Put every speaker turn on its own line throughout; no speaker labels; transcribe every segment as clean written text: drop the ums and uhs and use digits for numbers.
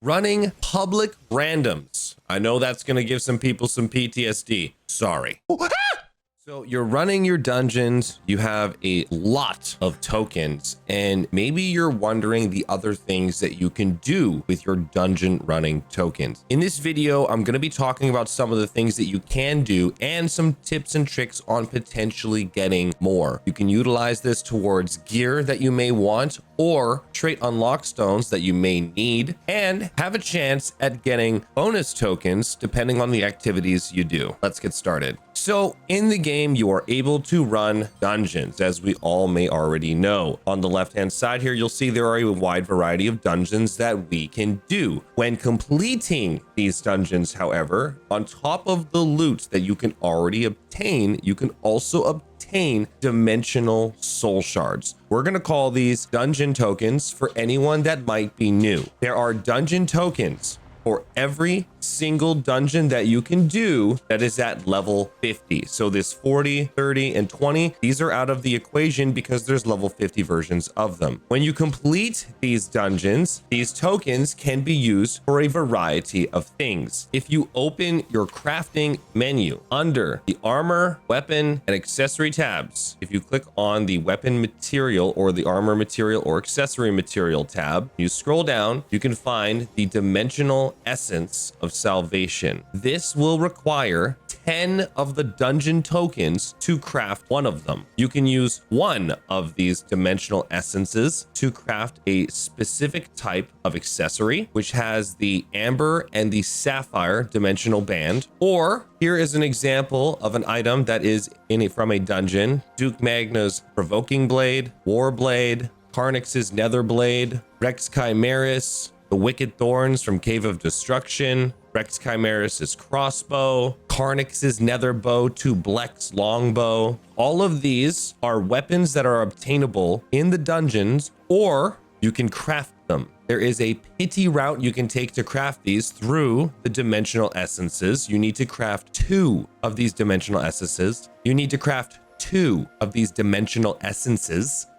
running public randoms. I know that's going to give some people some PTSD. Sorry. So you're running your dungeons, you have a lot of tokens, and maybe you're wondering the other things that you can do with your dungeon running tokens. In this video, I'm going to be talking about some of the things that you can do and some tips and tricks on potentially getting more. You can utilize this towards gear that you may want or trait unlock stones that you may need and have a chance at getting bonus tokens depending on the activities you do. Let's get started. So in the game, you are able to run dungeons, as we all may already know. On the left-hand side here, you'll see there are a wide variety of dungeons that we can do. When completing these dungeons, however, on top of the loot that you can already obtain, you can also obtain dimensional soul shards. We're going to call these dungeon tokens for anyone that might be new. There are dungeon tokens for every single dungeon that you can do that is at level 50. So this 40, 30, and 20, these are out of the equation because there's level 50 versions of them. When you complete these dungeons, these tokens can be used for a variety of things. If you open your crafting menu under the armor, weapon, and accessory tabs, if you click on the weapon material or the armor material or accessory material tab, you scroll down, you can find the dimensional essence of salvation. This will require 10 of the dungeon tokens to craft one of them. You can use one of these dimensional essences to craft a specific type of accessory, which has the amber and the sapphire dimensional band. Or here is an example of an item that is from a dungeon: Duke Magna's Provoking Blade, War Blade, Carnix's Nether Blade, Rex Chimeris, the Wicked Thorns from Cave of Destruction, Rex Chimeris' crossbow, Carnix's nether bow, 2 Bleck's longbow. All of these are weapons that are obtainable in the dungeons, or you can craft them. There is a pity route you can take to craft these through the dimensional essences. You need to craft 2 of these dimensional essences.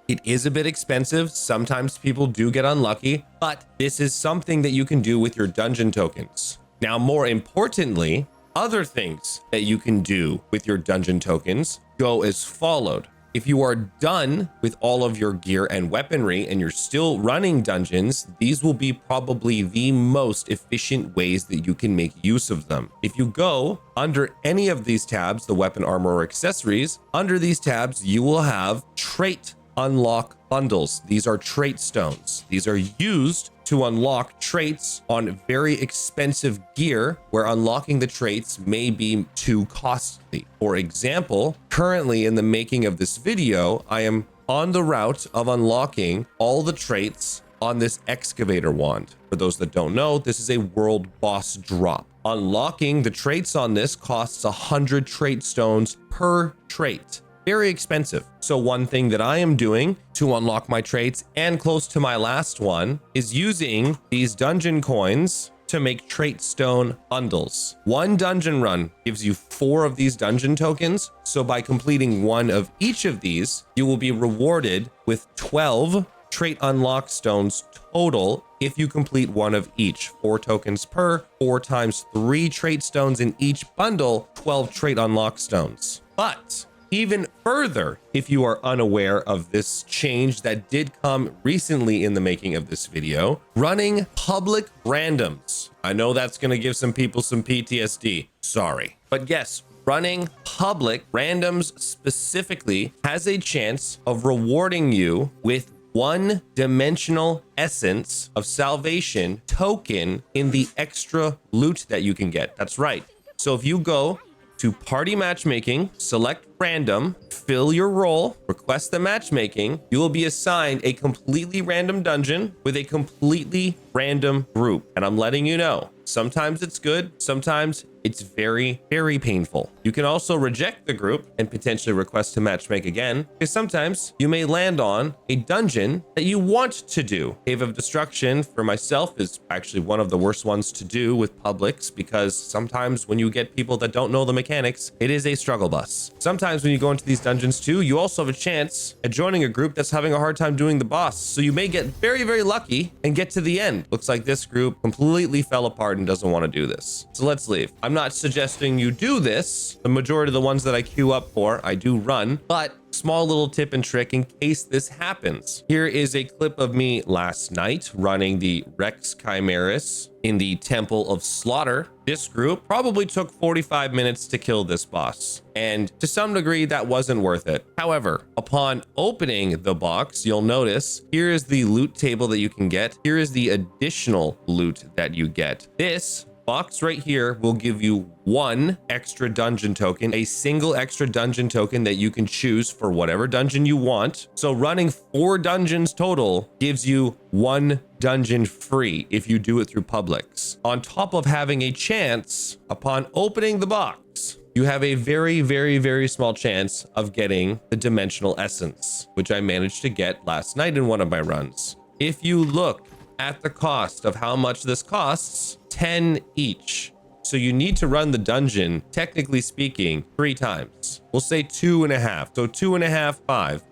It is a bit expensive. Sometimes people do get unlucky, but this is something that you can do with your dungeon tokens. Now, more importantly, other things that you can do with your dungeon tokens go as followed. If you are done with all of your gear and weaponry and you're still running dungeons, these will be probably the most efficient ways that you can make use of them. If you go under any of these tabs, the weapon, armor, or accessories, under these tabs, you will have trait unlock bundles. These are trait stones. These are used to unlock traits on very expensive gear where unlocking the traits may be too costly. For example, currently in the making of this video, I am on the route of unlocking all the traits on this excavator wand. For those that don't know, this is a world boss drop. Unlocking the traits on this costs 100 trait stones per trait. Very expensive. So one thing that I am doing to unlock my traits, and close to my last one, is using these dungeon coins to make trait stone bundles. One dungeon run gives you 4 of these dungeon tokens. So by completing one of each of these, you will be rewarded with 12 trait unlock stones total if you complete one of each. 4 tokens per, 4 times 3 trait stones in each bundle, 12 trait unlock stones. But even further, if you are unaware of this change that did come recently in the making of this video, running public randoms. I know that's going to give some people some PTSD. Sorry. But yes, running public randoms specifically has a chance of rewarding you with 1 dimensional essence of salvation token in the extra loot that you can get. That's right. So if you go to party matchmaking, select random, fill your role, request the matchmaking, you will be assigned a completely random dungeon with a completely random group. And I'm letting you know, sometimes it's good, sometimes it's very, very painful. You can also reject the group and potentially request to matchmake again, because sometimes you may land on a dungeon that you want to do. Cave of Destruction, for myself, is actually one of the worst ones to do with publics, because sometimes when you get people that don't know the mechanics, it is a struggle bus. Sometimes sometimes when you go into these dungeons too, you also have a chance at joining a group that's having a hard time doing the boss. So you may get very, very lucky and get to the end. Looks like this group completely fell apart and doesn't want to do this. So let's leave. I'm not suggesting you do this. The majority of the ones that I queue up for, I do run, but small little tip and trick in case this happens. Here is a clip of me last night running the Rex Chimeras in the Temple of Slaughter. This group probably took 45 minutes to kill this boss, and to some degree that wasn't worth it. However, upon opening the box, you'll notice here is the loot table that you can get. Here is the additional loot that you get. This box right here will give you one extra dungeon token, a single extra dungeon token that you can choose for whatever dungeon you want. So running 4 dungeons total gives you 1 dungeon free if you do it through Publix. On top of having a chance, upon opening the box, you have a very, very, very small chance of getting the dimensional essence, which I managed to get last night in one of my runs. If you look at the cost of how much this costs, 10 each. So you need to run the dungeon, technically speaking, 3 times. We'll say 2.5. So 2.5, 5,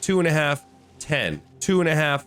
2.5, 10, 2.5,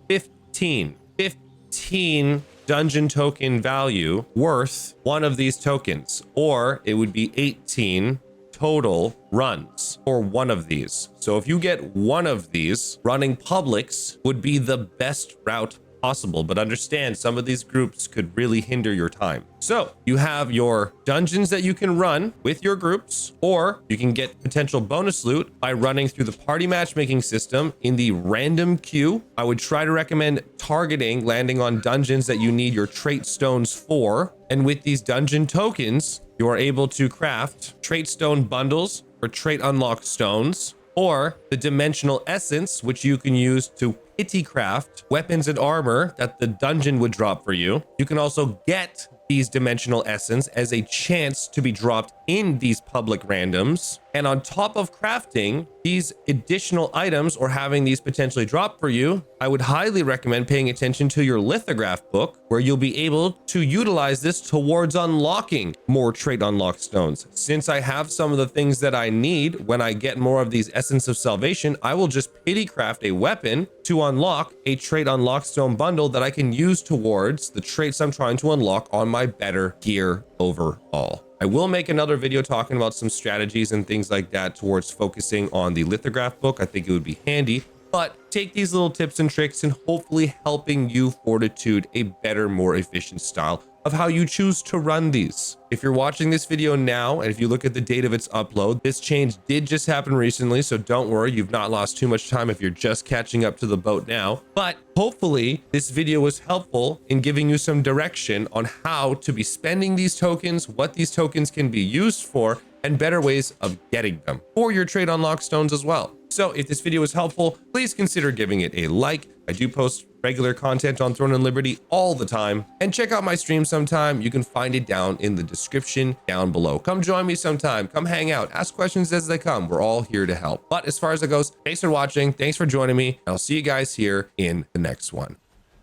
15. 15 dungeon token value worth one of these tokens, or it would be 18 total runs for one of these. So if you get one of these, running Publix would be the best route possible, but understand some of these groups could really hinder your time. So you have your dungeons that you can run with your groups, or you can get potential bonus loot by running through the party matchmaking system in the random queue. I would try to recommend targeting landing on dungeons that you need your trait stones for. And with these dungeon tokens, you are able to craft trait stone bundles or trait unlock stones, or the dimensional essence, which you can use to pity craft weapons and armor that the dungeon would drop for you. You can also get these dimensional essence as a chance to be dropped in these public randoms. And on top of crafting these additional items or having these potentially drop for you, I would highly recommend paying attention to your lithograph book, where you'll be able to utilize this towards unlocking more trait unlock stones. Since I have some of the things that I need, when I get more of these essence of salvation, I will just pity craft a weapon to unlock a trait unlock stone bundle that I can use towards the traits I'm trying to unlock on my better gear overall. I will make another video talking about some strategies and things like that towards focusing on the lithograph book. I think it would be handy, but take these little tips and tricks and hopefully helping you fortitude a better, more efficient style of how you choose to run these. If you're watching this video now, and if you look at the date of its upload, this change did just happen recently, so don't worry, you've not lost too much time if you're just catching up to the boat now. But hopefully this video was helpful in giving you some direction on how to be spending these tokens, what these tokens can be used for, and better ways of getting them for your trade unlock stones as well. So if this video was helpful, please consider giving it a like. I do post regular content on Throne and Liberty all the time, and check out my stream sometime. You can find it down in the description down below. Come join me sometime, come hang out, ask questions as they come. We're all here to help. But as far as it goes, thanks for watching, thanks for joining me, and I'll see you guys here in the next one.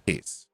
Peace.